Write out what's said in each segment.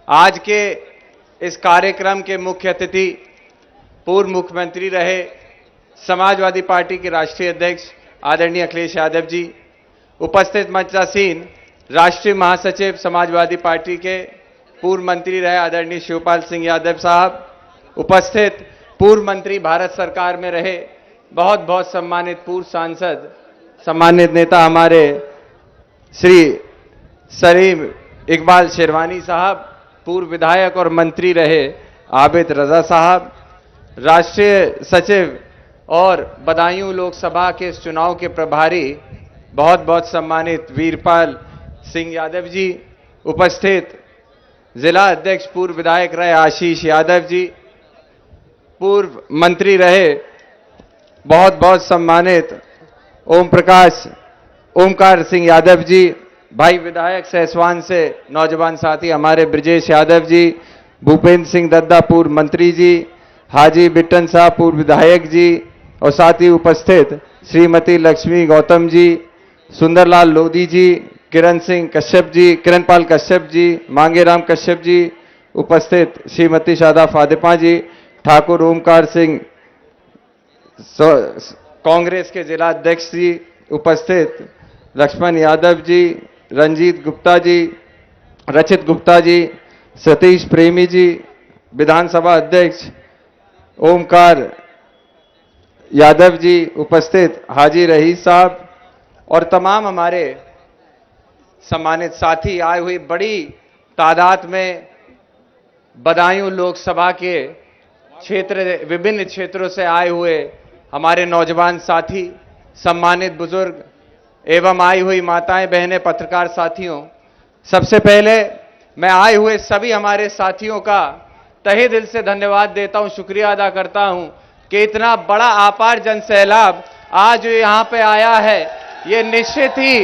आज के इस कार्यक्रम के मुख्य अतिथि पूर्व मुख्यमंत्री रहे समाजवादी पार्टी के राष्ट्रीय अध्यक्ष आदरणीय अखिलेश यादव जी, उपस्थित मंचासीन राष्ट्रीय महासचिव समाजवादी पार्टी के पूर्व मंत्री रहे आदरणीय शिवपाल सिंह यादव साहब, उपस्थित पूर्व मंत्री भारत सरकार में रहे बहुत बहुत सम्मानित पूर्व सांसद सम्मानित नेता हमारे श्री सलीम इकबाल शेरवानी साहब, पूर्व विधायक और मंत्री रहे आबिद रजा साहब, राष्ट्रीय सचिव और बदायूं लोकसभा के इस चुनाव के प्रभारी बहुत बहुत सम्मानित वीरपाल सिंह यादव जी, उपस्थित जिला अध्यक्ष पूर्व विधायक रहे आशीष यादव जी, पूर्व मंत्री रहे बहुत बहुत सम्मानित ओमकार सिंह यादव जी, भाई विधायक सहसवान से नौजवान साथी हमारे ब्रजेश यादव जी, भूपेंद्र सिंह दद्दा पूर्व मंत्री जी, हाजी बिट्टन साहब पूर्व विधायक जी और साथ ही उपस्थित श्रीमती लक्ष्मी गौतम जी, सुंदरलाल लोधी जी, किरणपाल कश्यप जी, मांगेराम कश्यप जी, उपस्थित श्रीमती शादा फातिमा जी, ठाकुर ओमकार सिंह कांग्रेस के जिला अध्यक्ष जी, उपस्थित लक्ष्मण यादव जी, रंजीत गुप्ता जी, रचित गुप्ता जी, सतीश प्रेमी जी, विधानसभा अध्यक्ष ओमकार यादव जी, उपस्थित हाजी रहीस साहब और तमाम हमारे सम्मानित साथी आए हुए बड़ी तादाद में बदायूं लोकसभा के विभिन्न क्षेत्रों से आए हुए हमारे नौजवान साथी, सम्मानित बुजुर्ग एवं आई हुई माताएं बहनें पत्रकार साथियों, सबसे पहले मैं आए हुए सभी हमारे साथियों का तहे दिल से धन्यवाद देता हूं, शुक्रिया अदा करता हूं कि इतना बड़ा अपार जन सैलाब आज यहां पे आया है। ये निश्चित ही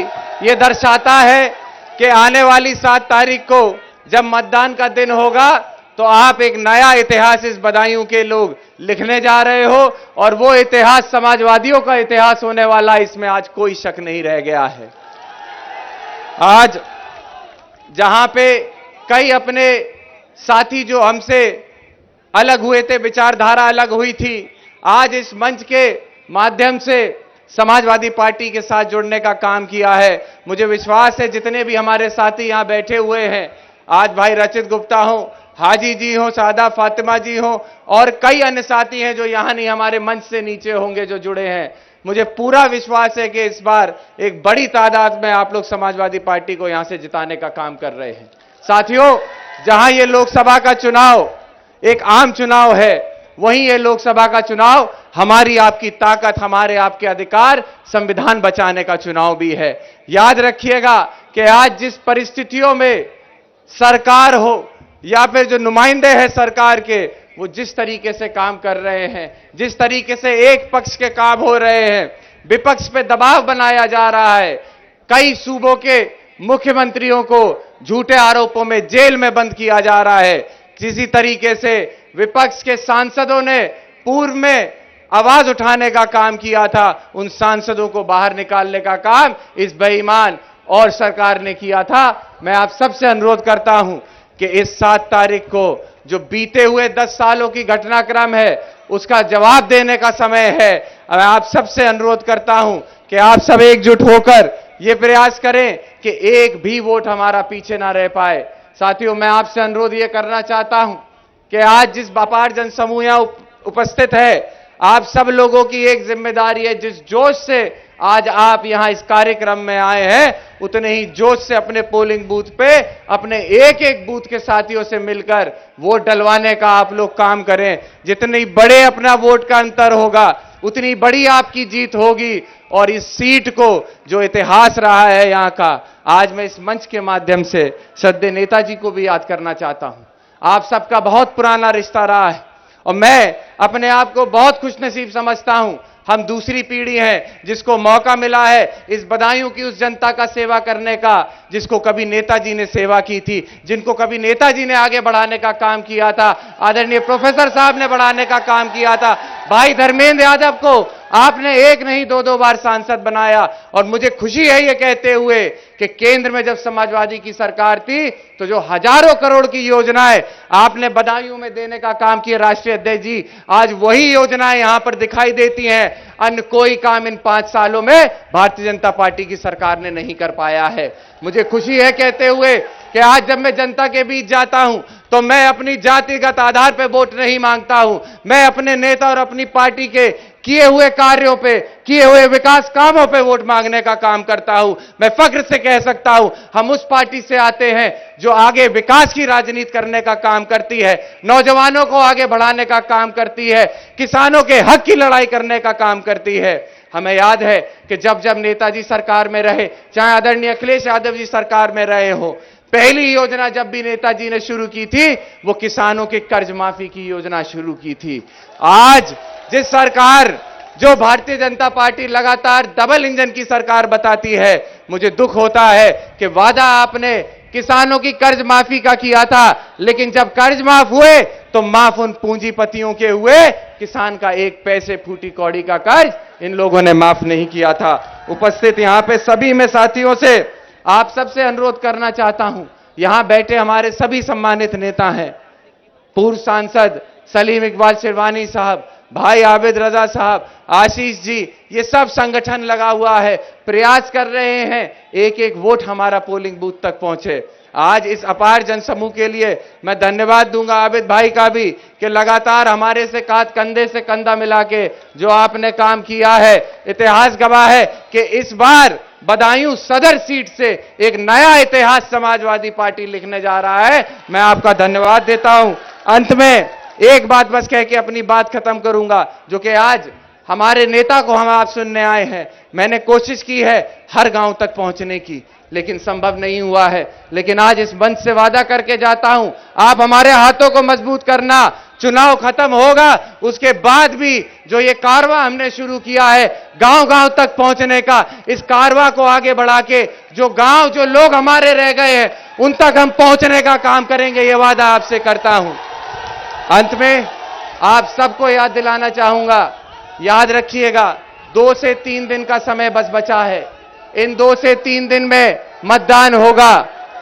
ये दर्शाता है कि आने वाली 7 तारीख को जब मतदान का दिन होगा तो आप एक नया इतिहास इस बदायूं के लोग लिखने जा रहे हो और वो इतिहास समाजवादियों का इतिहास होने वाला, इसमें आज कोई शक नहीं रह गया है। आज जहां पे कई अपने साथी जो हमसे अलग हुए थे, विचारधारा अलग हुई थी, आज इस मंच के माध्यम से समाजवादी पार्टी के साथ जुड़ने का काम किया है। मुझे विश्वास है जितने भी हमारे साथी यहां बैठे हुए हैं, आज भाई रचित गुप्ता हो, हाजी जी हो, सादा फातिमा जी हो और कई अन्य साथी हैं जो यहां नहीं हमारे मंच से नीचे होंगे जो जुड़े हैं, मुझे पूरा विश्वास है कि इस बार एक बड़ी तादाद में आप लोग समाजवादी पार्टी को यहां से जिताने का काम कर रहे हैं। साथियों, जहां ये लोकसभा का चुनाव एक आम चुनाव है, वहीं ये लोकसभा का चुनाव हमारी आपकी ताकत, हमारे आपके अधिकार, संविधान बचाने का चुनाव भी है। याद रखिएगा कि आज जिस परिस्थितियों में सरकार हो या फिर जो नुमाइंदे हैं सरकार के, वो जिस तरीके से काम कर रहे हैं, जिस तरीके से एक पक्ष के काम हो रहे हैं, विपक्ष पे दबाव बनाया जा रहा है, कई सूबों के मुख्यमंत्रियों को झूठे आरोपों में जेल में बंद किया जा रहा है, किसी तरीके से विपक्ष के सांसदों ने पूर्व में आवाज उठाने का काम किया था, उन सांसदों को बाहर निकालने का काम इस बेईमान और सरकार ने किया था। मैं आप सबसे अनुरोध करता हूं कि इस 7 तारीख को जो बीते हुए 10 सालों की घटनाक्रम है उसका जवाब देने का समय है। मैं आप सबसे अनुरोध करता हूं कि आप सब एकजुट होकर यह प्रयास करें कि एक भी वोट हमारा पीछे ना रह पाए। साथियों, मैं आपसे अनुरोध यह करना चाहता हूं कि आज जिस अपार जनसमूह यहां उपस्थित है, आप सब लोगों की एक जिम्मेदारी है, जिस जोश से आज आप यहां इस कार्यक्रम में आए हैं, उतने ही जोश से अपने पोलिंग बूथ पे अपने एक एक बूथ के साथियों से मिलकर वोट डलवाने का आप लोग काम करें। जितनी बड़े अपना वोट का अंतर होगा उतनी बड़ी आपकी जीत होगी और इस सीट को जो इतिहास रहा है यहां का, आज मैं इस मंच के माध्यम से श्रद्धेय नेताजी को भी याद करना चाहता हूं। आप सबका बहुत पुराना रिश्ता रहा है और मैं अपने आप को बहुत खुशनसीब समझता हूं। हम दूसरी पीढ़ी हैं जिसको मौका मिला है इस बदायूं की उस जनता का सेवा करने का जिसको कभी नेताजी ने सेवा की थी, जिनको कभी नेताजी ने आगे बढ़ाने का काम किया था, आदरणीय प्रोफेसर साहब ने बढ़ाने का काम किया था, भाई धर्मेंद्र यादव को आपने एक नहीं दो दो बार सांसद बनाया। और मुझे खुशी है ये कहते हुए कि केंद्र में जब समाजवादी की सरकार थी तो जो हजारों करोड़ की योजनाएं आपने बदायूं में देने का काम किया राष्ट्रीय अध्यक्ष जी, आज वही योजनाएं यहां पर दिखाई देती हैं। अन्य कोई काम इन 5 सालों में भारतीय जनता पार्टी की सरकार ने नहीं कर पाया है। मुझे खुशी है कहते हुए कि आज जब मैं जनता के बीच जाता हूं तो मैं अपनी जातिगत आधार पर वोट नहीं मांगता हूं, मैं अपने नेता और अपनी पार्टी के किए हुए कार्यों पे, किए हुए विकास कामों पे वोट मांगने का काम करता हूं। मैं फख्र से कह सकता हूं हम उस पार्टी से आते हैं जो आगे विकास की राजनीति करने का काम करती है, नौजवानों को आगे बढ़ाने का काम करती है, किसानों के हक की लड़ाई करने का काम करती है। हमें याद है कि जब जब नेताजी सरकार में रहे, चाहे आदरणीय अखिलेश यादव जी सरकार में रहे हो, पहली योजना जब भी नेताजी ने शुरू की थी वो किसानों के कर्ज माफी की योजना शुरू की थी। आज जिस सरकार, जो भारतीय जनता पार्टी लगातार डबल इंजन की सरकार बताती है, मुझे दुख होता है कि वादा आपने किसानों की कर्ज माफी का किया था, लेकिन जब कर्ज माफ हुए तो माफ उन पूंजीपतियों के हुए, किसान का एक पैसे फूटी कौड़ी का कर्ज इन लोगों ने माफ नहीं किया था। उपस्थित यहां पे सभी में साथियों से आप सबसे अनुरोध करना चाहता हूं, यहां बैठे हमारे सभी सम्मानित नेता हैं, पूर्व सांसद सलीम इकबाल शिरवानी साहब, भाई आबिद रजा साहब, आशीष जी, ये सब संगठन लगा हुआ है, प्रयास कर रहे हैं एक एक वोट हमारा पोलिंग बूथ तक पहुंचे। आज इस अपार जनसमूह के लिए मैं धन्यवाद दूंगा आबिद भाई का भी कि लगातार हमारे से कंधे से कंधा मिला के जो आपने काम किया है। इतिहास गवाह है कि इस बार बदायूं सदर सीट से एक नया इतिहास समाजवादी पार्टी लिखने जा रहा है। मैं आपका धन्यवाद देता हूं। अंत में एक बात बस कह के अपनी बात खत्म करूंगा, जो कि आज हमारे नेता को हम आप सुनने आए हैं। मैंने कोशिश की है हर गांव तक पहुंचने की, लेकिन संभव नहीं हुआ है। लेकिन आज इस मंच से वादा करके जाता हूं, आप हमारे हाथों को मजबूत करना। चुनाव खत्म होगा उसके बाद भी जो ये कारवां हमने शुरू किया है गांव गांव तक पहुंचने का, इस कारवां को आगे बढ़ा के जो गांव, जो लोग हमारे रह गए हैं उन तक हम पहुंचने का काम करेंगे, ये वादा आपसे करता हूं। अंत में आप सबको याद दिलाना चाहूंगा, याद रखिएगा 2 से 3 दिन का समय बस बचा है। इन 2 से 3 दिन में मतदान होगा।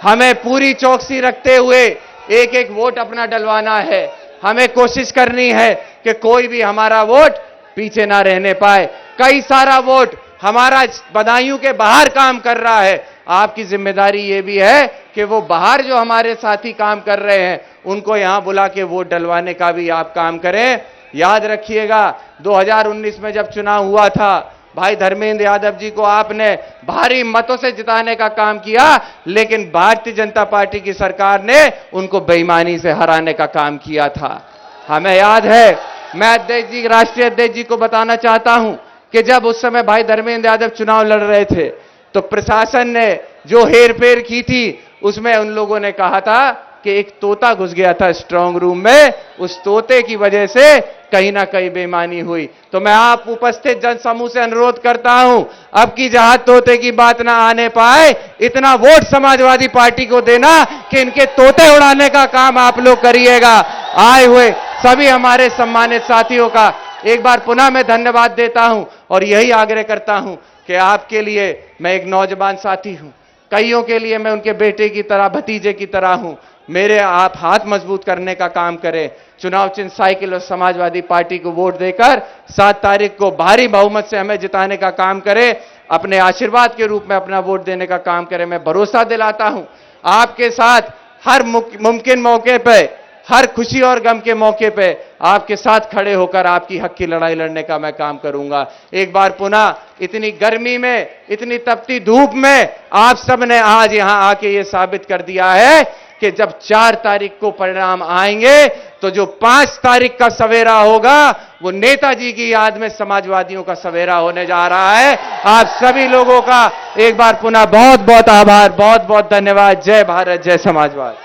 हमें पूरी चौकसी रखते हुए एक एक वोट अपना डलवाना है। हमें कोशिश करनी है कि कोई भी हमारा वोट पीछे ना रहने पाए। कई सारा वोट हमारा बदायूं के बाहर काम कर रहा है। आपकी जिम्मेदारी ये भी है कि वो बाहर जो हमारे साथी काम कर रहे हैं उनको यहां बुला के वोट डलवाने का भी आप काम करें। याद रखिएगा 2019 में जब चुनाव हुआ था, भाई धर्मेंद्र यादव जी को आपने भारी मतों से जिताने का काम किया, लेकिन भारतीय जनता पार्टी की सरकार ने उनको बेईमानी से हराने का काम किया था। हमें याद है, मैं अध्यक्ष जी, राष्ट्रीय अध्यक्ष जी को बताना चाहता हूं कि जब उस समय भाई धर्मेंद्र यादव चुनाव लड़ रहे थे तो प्रशासन ने जो हेरफेर की थी उसमें उन लोगों ने कहा था कि एक तोता घुस गया था स्ट्रांग रूम में, उस तोते की वजह से कहीं ना कहीं बेईमानी हुई। तो मैं आप उपस्थित जन समूह से अनुरोध करता हूं, अब की जहां तोते की बात ना आने पाए, इतना वोट समाजवादी पार्टी को देना कि इनके तोते उड़ाने का काम आप लोग करिएगा। आए हुए सभी हमारे सम्मानित साथियों का एक बार पुनः मैं धन्यवाद देता हूं और यही आग्रह करता हूं कि आपके लिए मैं एक नौजवान साथी हूं, कईयों के लिए मैं उनके बेटे की तरह, भतीजे की तरह हूं। मेरे आप हाथ मजबूत करने का काम करें। चुनाव चिन्ह साइकिल और समाजवादी पार्टी को वोट देकर 7 तारीख को भारी बहुमत से हमें जिताने का काम करें। अपने आशीर्वाद के रूप में अपना वोट देने का काम करें। मैं भरोसा दिलाता हूं आपके साथ हर मुमकिन मौके पे, हर खुशी और गम के मौके पे आपके साथ खड़े होकर आपकी हक की लड़ाई लड़ने का मैं काम करूंगा। एक बार पुनः इतनी गर्मी में, इतनी तपती धूप में आप सबने आज यहां आके ये साबित कर दिया है कि जब 4 तारीख को परिणाम आएंगे तो जो 5 तारीख का सवेरा होगा वो नेताजी की याद में समाजवादियों का सवेरा होने जा रहा है। आप सभी लोगों का एक बार पुनः बहुत बहुत आभार, बहुत बहुत धन्यवाद। जय भारत, जय समाजवाद।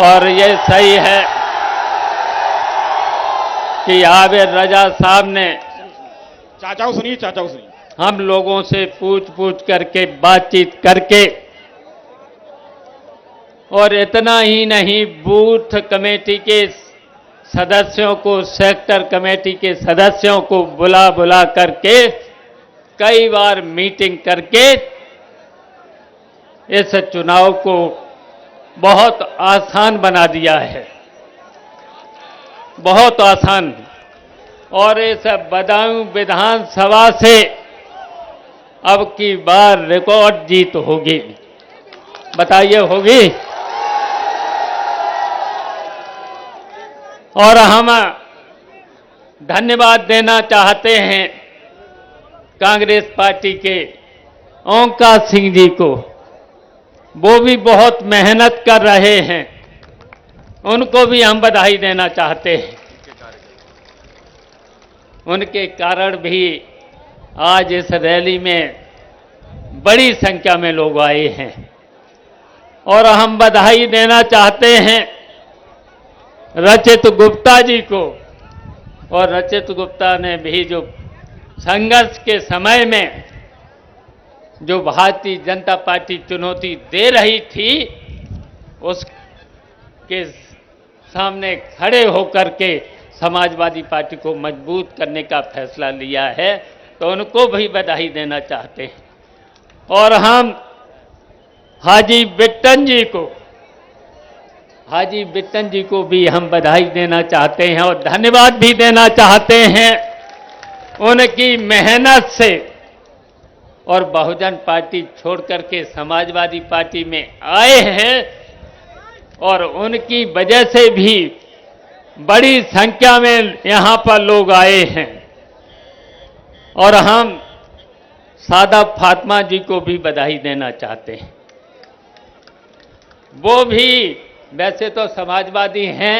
और ये सही है कि आबिद रजा साहब ने चाचा सुनिए, चाचा सुनिए, हम लोगों से पूछ करके बातचीत करके, और इतना ही नहीं, बूथ कमेटी के सदस्यों को, सेक्टर कमेटी के सदस्यों को बुला बुला करके कई बार मीटिंग करके इस चुनाव को बहुत आसान बना दिया है, बहुत आसान। और इस बदायूं विधानसभा से अब की बार रिकॉर्ड जीत होगी। बताइए, होगी? और हम धन्यवाद देना चाहते हैं कांग्रेस पार्टी के ओंकार सिंह जी को। वो भी बहुत मेहनत कर रहे हैं, उनको भी हम बधाई देना चाहते हैं। उनके कारण भी आज इस रैली में बड़ी संख्या में लोग आए हैं। और हम बधाई देना चाहते हैं रचित गुप्ता जी को। और रचित गुप्ता ने भी जो संघर्ष के समय में जो भारतीय जनता पार्टी चुनौती दे रही थी, उसके सामने खड़े होकर के समाजवादी पार्टी को मजबूत करने का फैसला लिया है, तो उनको भी बधाई देना चाहते हैं। और हम हाजी बिट्टन जी को भी हम बधाई देना चाहते हैं और धन्यवाद भी देना चाहते हैं। उनकी मेहनत से और बहुजन पार्टी छोड़ करके समाजवादी पार्टी में आए हैं और उनकी वजह से भी बड़ी संख्या में यहां पर लोग आए हैं। और हम सादत फातिमा जी को भी बधाई देना चाहते हैं। वो भी वैसे तो समाजवादी हैं,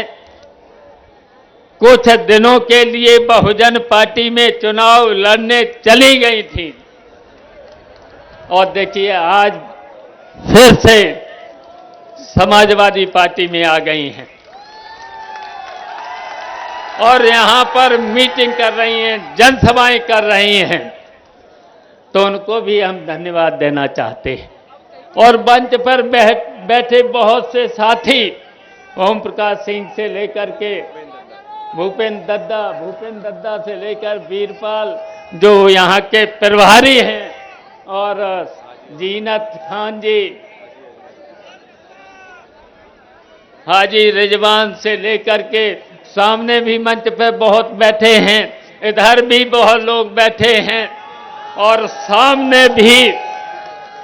कुछ दिनों के लिए बहुजन पार्टी में चुनाव लड़ने चली गई थी और देखिए आज फिर से समाजवादी पार्टी में आ गई हैं और यहां पर मीटिंग कर रही हैं, जनसभाएं कर रही हैं, तो उनको भी हम धन्यवाद देना चाहते हैं। और मंच पर बैठे बहुत से साथी, ओम प्रकाश सिंह से लेकर के भूपेंद्र दद्दा से लेकर वीरपाल जो यहाँ के प्रभारी हैं, और जीनत खान जी, हाजी रिजवान से लेकर के सामने भी मंच पर बहुत बैठे हैं, इधर भी बहुत लोग बैठे हैं और सामने भी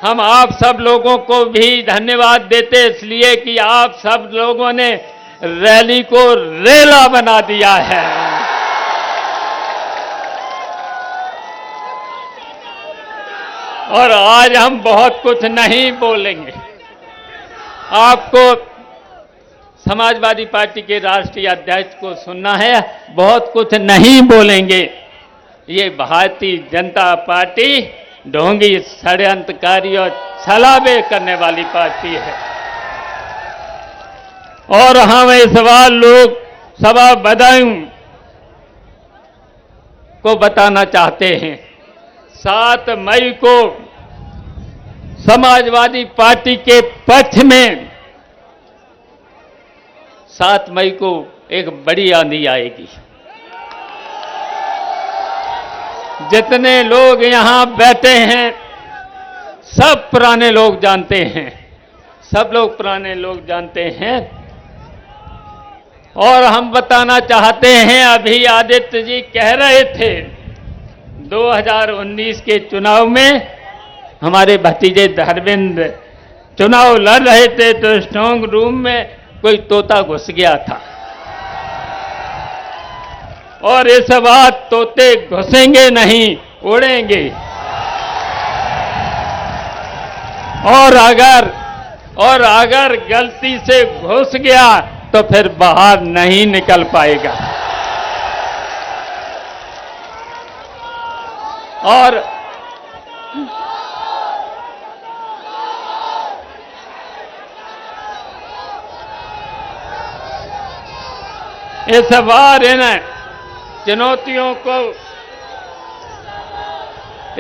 हम आप सब लोगों को भी धन्यवाद देते इसलिए कि आप सब लोगों ने रैली को रेला बना दिया है। और आज हम बहुत कुछ नहीं बोलेंगे। आपको समाजवादी पार्टी के राष्ट्रीय अध्यक्ष को सुनना है, बहुत कुछ नहीं बोलेंगे। ये भारतीय जनता पार्टी ढोंगी, षड्यंत्रकारी और छलावे करने वाली पार्टी है। और हम इस बार लोग सभा बदायूं को बताना चाहते हैं, 7 मई को समाजवादी पार्टी के पक्ष में 7 मई को एक बड़ी आंधी आएगी। जितने लोग यहां बैठे हैं सब पुराने लोग जानते हैं, सब लोग पुराने लोग जानते हैं। और हम बताना चाहते हैं, अभी आदित्य जी कह रहे थे 2019 के चुनाव में हमारे भतीजे धर्मेंद्र चुनाव लड़ रहे थे तो स्ट्रांग रूम में कोई तोता घुस गया था। और इस बार तोते घुसेंगे नहीं, उड़ेंगे। और अगर गलती से घुस गया तो फिर बाहर नहीं निकल पाएगा। और इस बार इन चुनौतियों को,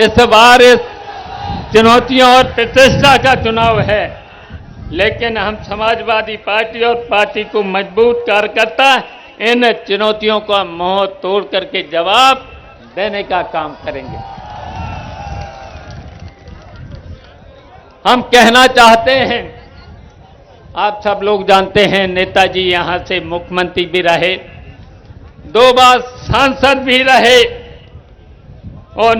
इस बार इस चुनौतियों और प्रतिष्ठा का चुनाव है, लेकिन हम समाजवादी पार्टी और पार्टी को मजबूत कार्यकर्ता इन चुनौतियों का मुंह तोड़ करके जवाब देने का काम करेंगे। हम कहना चाहते हैं, आप सब लोग जानते हैं नेताजी यहां से मुख्यमंत्री भी रहे, 2 बार सांसद भी रहे और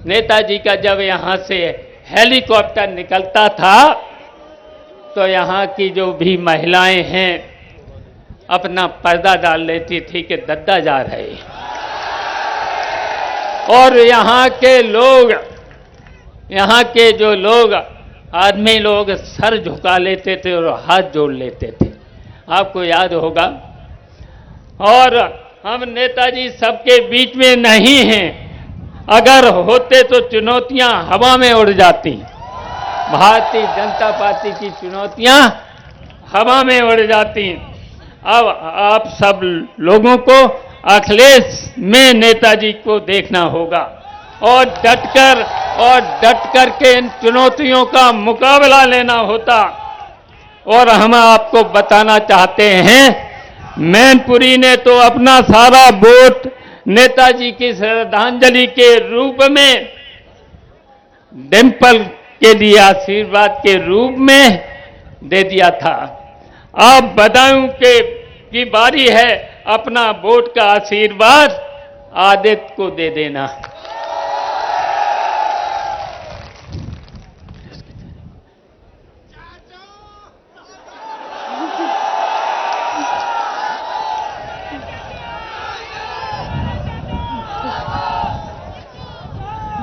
नेताजी का जब यहां से हेलीकॉप्टर निकलता था तो यहां की जो भी महिलाएं हैं अपना पर्दा डाल लेती थी कि दद्दा जा रहे, और यहां के जो लोग आदमी लोग सर झुका लेते थे और हाथ जोड़ लेते थे, आपको याद होगा। और हम नेताजी सबके बीच में नहीं हैं, अगर होते तो चुनौतियां हवा में उड़ जाती। भारतीय जनता पार्टी की चुनौतियां हवा में उड़ जाती। अब आप सब लोगों को अखिलेश में नेताजी को देखना होगा और डट कर के इन चुनौतियों का मुकाबला लेना होता। और हम आपको बताना चाहते हैं, मैनपुरी ने तो अपना सारा वोट नेताजी की श्रद्धांजलि के रूप में, डिंपल के लिए आशीर्वाद के रूप में दे दिया था। अब बदायूं की बारी है, अपना वोट का आशीर्वाद आदित्य को दे देना।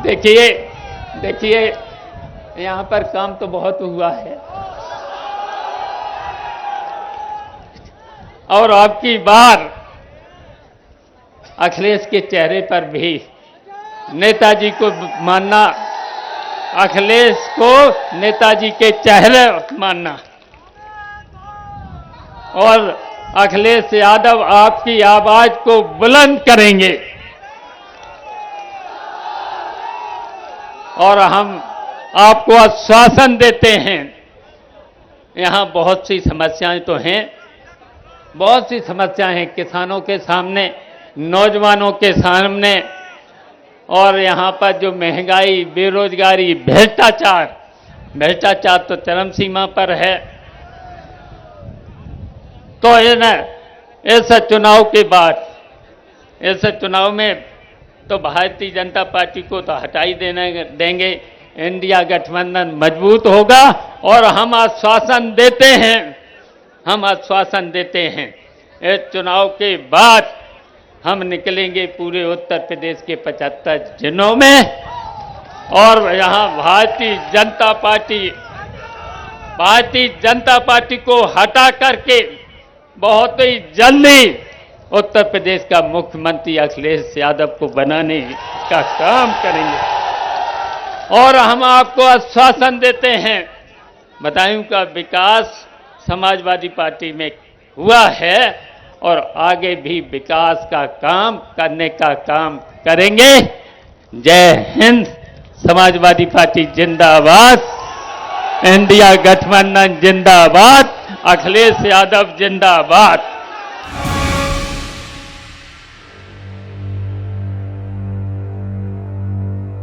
देखिए यहां पर काम तो बहुत हुआ है और अब की बार अखिलेश के चेहरे पर भी नेताजी को मानना, अखिलेश को नेताजी के चेहरे मानना। और अखिलेश यादव आपकी आवाज को बुलंद करेंगे और हम आपको आश्वासन देते हैं। यहां बहुत सी समस्याएं तो हैं, बहुत सी समस्याएं हैं किसानों के सामने, नौजवानों के सामने, और यहां पर जो महंगाई, बेरोजगारी, भ्रष्टाचार तो चरम सीमा पर है। तो इस चुनाव के बाद, इस चुनाव में तो भारतीय जनता पार्टी को तो हटा ही देंगे, इंडिया गठबंधन मजबूत होगा। और हम आश्वासन देते हैं इस चुनाव के बाद हम निकलेंगे पूरे उत्तर प्रदेश के 75 जिलों में और यहां भारतीय जनता पार्टी को हटा करके बहुत ही जल्दी उत्तर प्रदेश का मुख्यमंत्री अखिलेश यादव को बनाने का काम करेंगे। और हम आपको आश्वासन देते हैं, बदायूं का विकास समाजवादी पार्टी में हुआ है और आगे भी विकास का काम करने का काम करेंगे। जय हिंद। समाजवादी पार्टी जिंदाबाद, इंडिया गठबंधन जिंदाबाद, अखिलेश यादव जिंदाबाद।